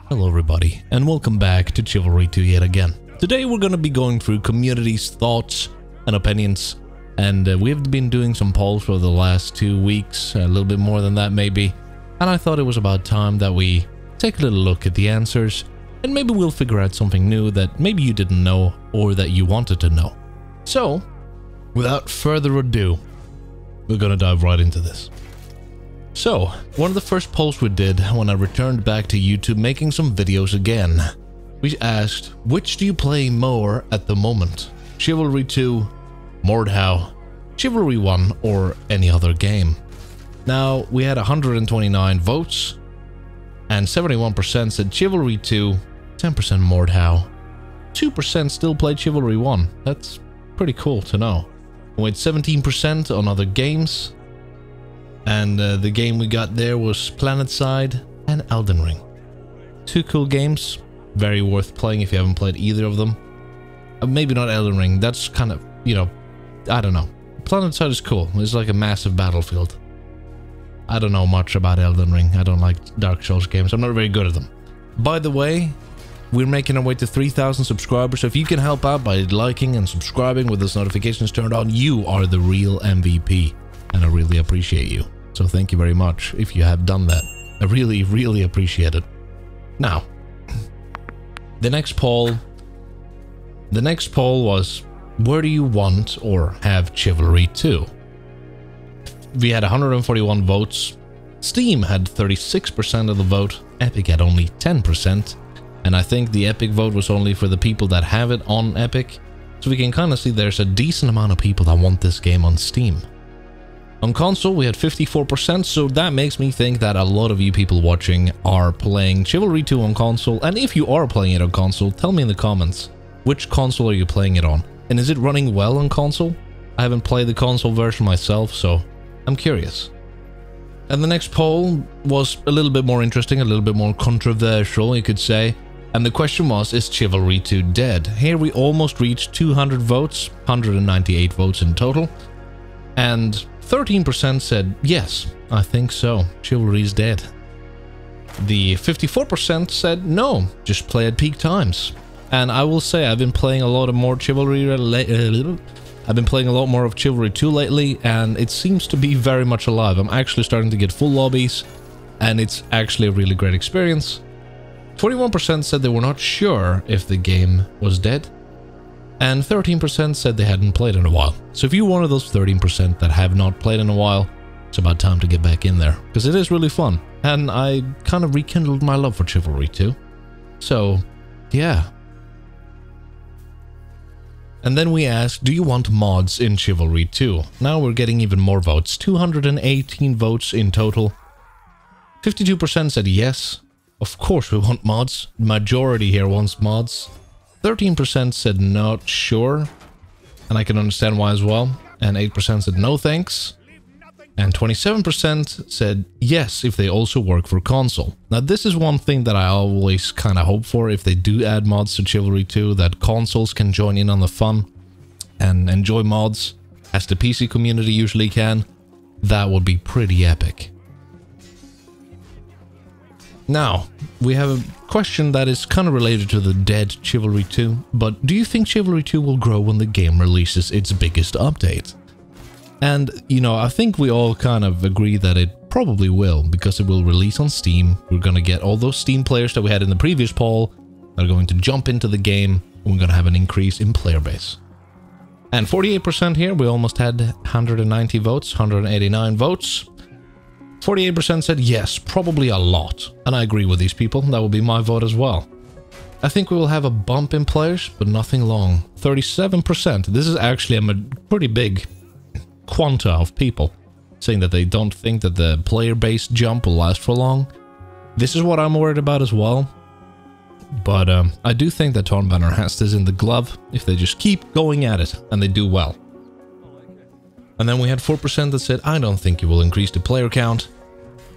Hello everybody, and welcome back to Chivalry 2 yet again. Today we're going to be going through community's thoughts and opinions, and we've been doing some polls for the last 2 weeks, a little bit more than that maybe, and I thought it was about time that we take a little look at the answers, and maybe we'll figure out something new that maybe you didn't know or that you wanted to know. So, without further ado, we're going to dive right into this. So, one of the first polls we did when I returned back to YouTube making some videos again, we asked, which do you play more at the moment? Chivalry 2, Mordhau, Chivalry 1, or any other game? Now, we had 129 votes, and 71% said Chivalry 2, 10% Mordhau, 2% still played Chivalry 1. That's pretty cool to know. With 17% on other games, and the game we got there was PlanetSide and Elden Ring. Two cool games, very worth playing if you haven't played either of them. Maybe not Elden Ring, that's kind of, you know, I don't know. PlanetSide is cool, it's like a massive battlefield. I don't know much about Elden Ring, I don't like Dark Souls games, I'm not very good at them. By the way, we're making our way to 3,000 subscribers, so if you can help out by liking and subscribing with those notifications turned on, you are the real MVP, and I really appreciate you. So thank you very much if you have done that. I really, really appreciate it. Now, the next poll was, where do you want or have Chivalry 2? We had 141 votes. Steam had 36% of the vote. Epic had only 10%. And I think the Epic vote was only for the people that have it on Epic. So we can kind of see there's a decent amount of people that want this game on Steam. On console, we had 54%, so that makes me think that a lot of you people watching are playing Chivalry 2 on console, and if you are playing it on console, tell me in the comments, which console are you playing it on? And is it running well on console? I haven't played the console version myself, so I'm curious. And the next poll was a little bit more interesting, a little bit more controversial, you could say, and the question was, is Chivalry 2 dead? Here we almost reached 200 votes, 198 votes in total, and 13% said, yes, I think so, Chivalry is dead. The 54% said, no, just play at peak times. And I will say, I've been playing a lot of more Chivalry, I've been playing a lot more of Chivalry 2 lately, and it seems to be very much alive. I'm actually starting to get full lobbies, and it's actually a really great experience. 21% said they were not sure if the game was dead, and 13% said they hadn't played in a while. So if you're one of those 13% that have not played in a while, it's about time to get back in there, because it is really fun, and I kind of rekindled my love for Chivalry 2. So, yeah. And then we asked, do you want mods in Chivalry 2? Now we're getting even more votes, 218 votes in total. 52% said yes, of course we want mods. Majority here wants mods. 13% said not sure, and I can understand why as well, and 8% said no thanks, and 27% said yes if they also work for console. Now this is one thing that I always kind of hope for if they do add mods to Chivalry 2, that consoles can join in on the fun and enjoy mods, as the PC community usually can. That would be pretty epic. Now, we have a question that is kind of related to the dead Chivalry 2, but do you think Chivalry 2 will grow when the game releases its biggest update? And, you know, I think we all kind of agree that it probably will, because it will release on Steam. We're going to get all those Steam players that we had in the previous poll that are going to jump into the game, and we're going to have an increase in player base. And 48% here, we almost had 190 votes, 189 votes. 48% said yes, probably a lot, and I agree with these people, that will be my vote as well. I think we will have a bump in players, but nothing long. 37%, this is actually a pretty big quanta of people saying that they don't think that the player base jump will last for long. This is what I'm worried about as well, but I do think that Tornbanner has this in the glove if they just keep going at it, and they do well. And then we had 4% that said, I don't think it will increase the player count.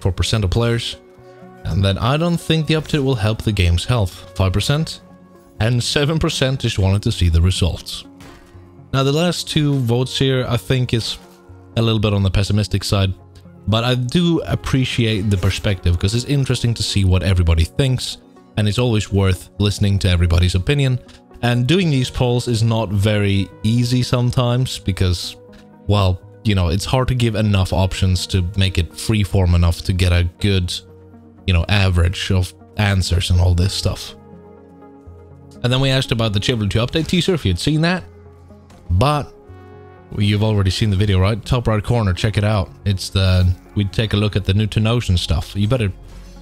4% of players. And then I don't think the update will help the game's health. 5%. And 7% just wanted to see the results. Now the last two votes here I think is a little bit on the pessimistic side. But I do appreciate the perspective because it's interesting to see what everybody thinks. and it's always worth listening to everybody's opinion. And doing these polls is not very easy sometimes because, well, you know, it's hard to give enough options to make it freeform enough to get a good, you know, average of answers and all this stuff. And then we asked about the Chivalry 2 update teaser, if you'd seen that. But you've already seen the video, right? Top right corner, check it out. It's we take a look at the new to Notion stuff. You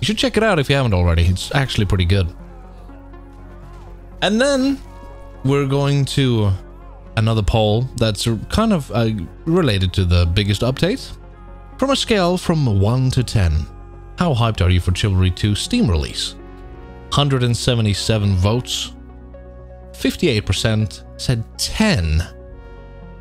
should check it out if you haven't already. It's actually pretty good. And then we're going to another poll that's kind of related to the biggest update. From a scale from 1 to 10, how hyped are you for Chivalry 2 Steam release? 177 votes. 58% said 10.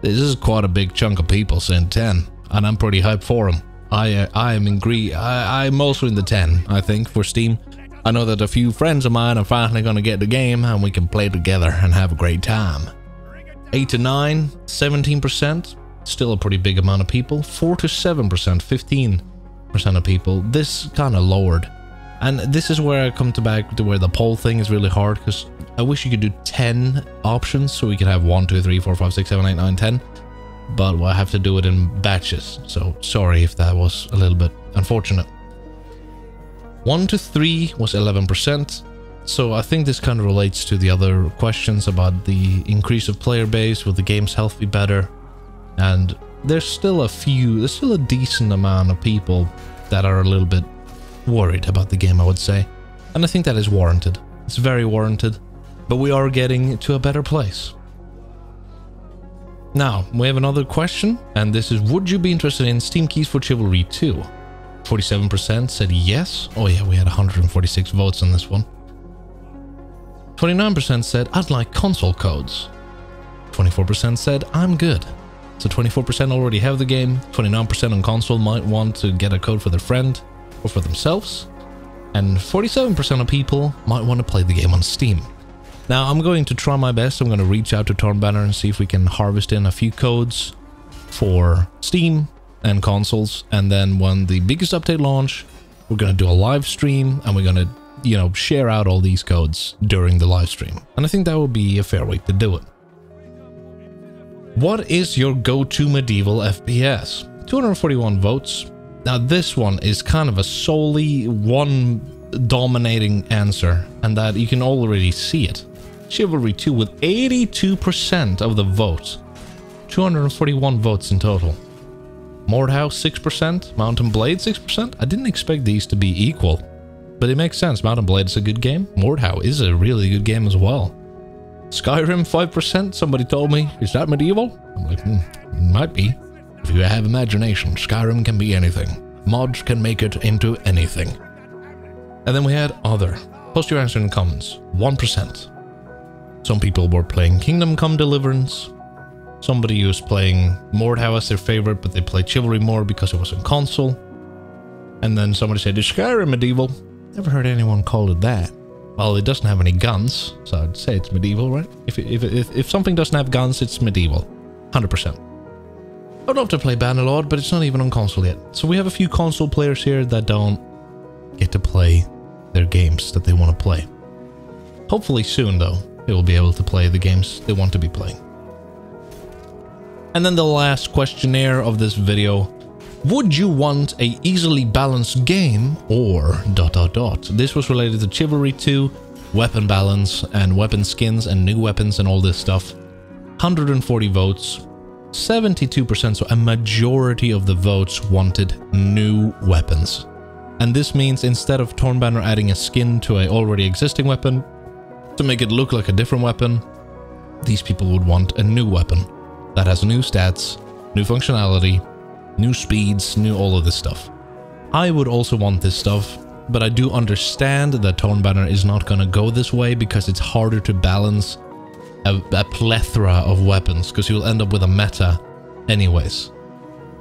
This is quite a big chunk of people saying 10, and I'm pretty hyped for them. I'm also in the 10, I think, for Steam. I know that a few friends of mine are finally going to get the game and we can play together and have a great time. 8 to 9, 17%, still a pretty big amount of people. 4 to 7%, 15% of people. This kind of lowered. And this is where I come back to where the poll thing is really hard, because I wish you could do 10 options so we could have 1, 2, 3, 4, 5, 6, 7, 8, 9, 10. But I have to do it in batches, so sorry if that was a little bit unfortunate. 1 to 3 was 11%. So I think this kind of relates to the other questions about the increase of player base. Will the game's health be better? And there's still a decent amount of people that are a little bit worried about the game, I would say. And I think that is warranted. It's very warranted. But we are getting to a better place. Now, we have another question, and this is, would you be interested in Steam keys for Chivalry 2? 47% said yes. Oh yeah, we had 146 votes on this one. 29% said, I'd like console codes. 24% said, I'm good. So 24% already have the game. 29% on console might want to get a code for their friend or for themselves. And 47% of people might want to play the game on Steam. Now, I'm going to try my best. I'm going to reach out to Tornbanner and see if we can harvest in a few codes for Steam and consoles. And then when the biggest update launch, we're going to do a live stream and we're going to, you know, share out all these codes during the live stream. And I think that would be a fair way to do it. What is your go-to medieval FPS? 241 votes. Now, this one is kind of a solely one dominating answer, and that you can already see it. Chivalry 2 with 82% of the votes. 241 votes in total. Mordhau 6%, Mountain Blade 6%. I didn't expect these to be equal, but it makes sense. Mountain Blade is a good game. Mordhau is a really good game as well. Skyrim 5%, somebody told me. Is that medieval? I'm like, might be. If you have imagination, Skyrim can be anything. Mods can make it into anything. And then we had other. Post your answer in the comments. 1%. Some people were playing Kingdom Come Deliverance. Somebody was playing Mordhau as their favorite, but they played Chivalry more because it was on console. And then somebody said, is Skyrim medieval? Never heard anyone call it that. Well, it doesn't have any guns, so I'd say it's medieval, right? If something doesn't have guns, it's medieval. 100%. I'd love to play Bannerlord, but it's not even on console yet. So we have a few console players here that don't get to play their games that they want to play. Hopefully soon, though, they will be able to play the games they want to be playing. And then the last questionnaire of this video. Would you want a easily balanced game or ... This was related to Chivalry 2, weapon balance and weapon skins and new weapons and all this stuff. 140 votes, 72%, so a majority of the votes wanted new weapons. And this means instead of Tornbanner adding a skin to an already existing weapon to make it look like a different weapon, these people would want a new weapon that has new stats, new functionality, new speeds, new all of this stuff. I would also want this stuff, but I do understand that Tornbanner is not going to go this way because it's harder to balance a plethora of weapons, because you'll end up with a meta anyways.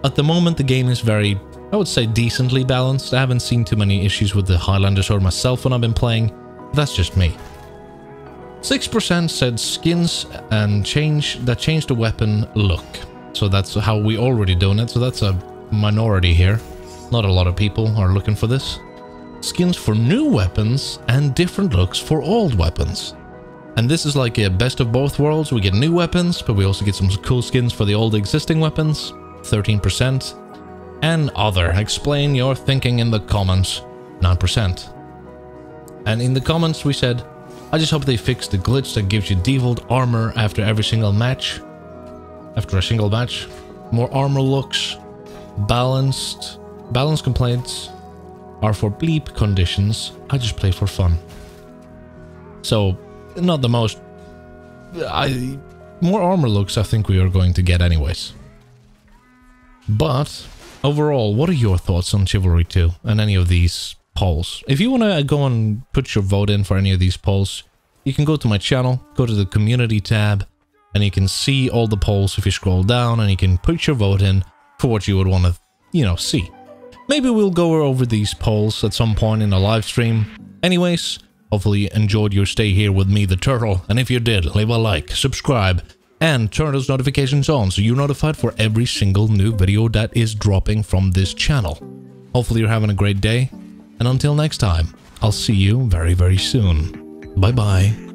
At the moment, the game is very, I would say, decently balanced. I haven't seen too many issues with the Highlander sword myself when I've been playing. That's just me. 6% said skins and change the weapon look. So that's how we already doing it. So that's a minority here. Not a lot of people are looking for this. skins for new weapons and different looks for old weapons. And this is like a best of both worlds. We get new weapons, but we also get some cool skins for the old existing weapons, 13%. And other. Explain your thinking in the comments, 9%. And in the comments we said, I just hope they fix the glitch that gives you default armor after every single match. After a single match. More armor looks. Balance complaints are for bleep conditions. I just play for fun. So, not the most... more armor looks I think we are going to get anyways. But, overall, what are your thoughts on Chivalry 2 and any of these polls? If you want to go and put your vote in for any of these polls, you can go to my channel, go to the community tab, and you can see all the polls if you scroll down, and you can put your vote in for what you would want to, you know, see. Maybe we'll go over these polls at some point in a live stream. Anyways, hopefully you enjoyed your stay here with me, the Turtle, and if you did, leave a like, subscribe, and turn those notifications on so you're notified for every single new video that is dropping from this channel. Hopefully you're having a great day, and until next time, I'll see you very, very soon. Bye-bye.